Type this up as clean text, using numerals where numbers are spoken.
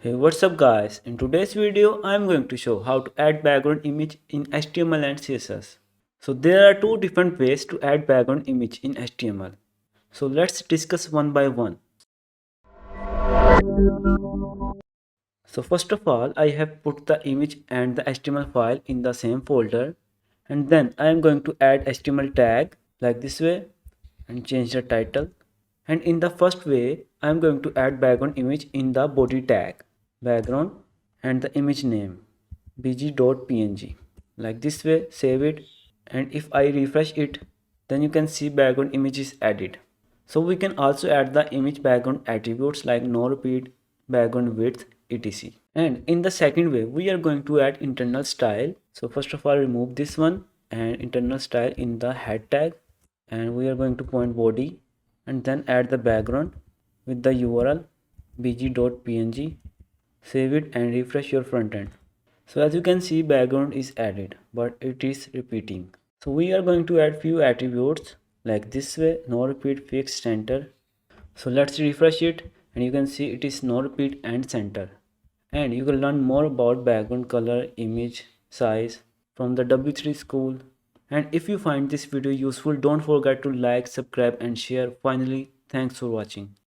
Hey, what's up guys? In today's video, I'm going to show how to add background image in HTML and CSS. So there are two different ways to add background image in HTML. So let's discuss one by one. So first of all, I have put the image and the HTML file in the same folder, and then I am going to add HTML tag like this way and change the title. And in the first way, I am going to add background image in the body tag, background and the image name bg.png. Like this way, save it, and if I refresh it, then you can see background image is added. So we can also add the image background attributes like no repeat, background width, etc. And in the second way, we are going to add internal style. So first of all, remove this one and internal style in the head tag, and we are going to point body and then add the background with the URL bg.png. Save it and refresh your front end. So as you can see, background is added, but it is repeating. So we are going to add few attributes like this way, no repeat, fixed, center. So let's refresh it, and you can see it is no repeat and center. And you can learn more about background color, image, size from the W3 school. And if you find this video useful, don't forget to like, subscribe and share. Finally, thanks for watching.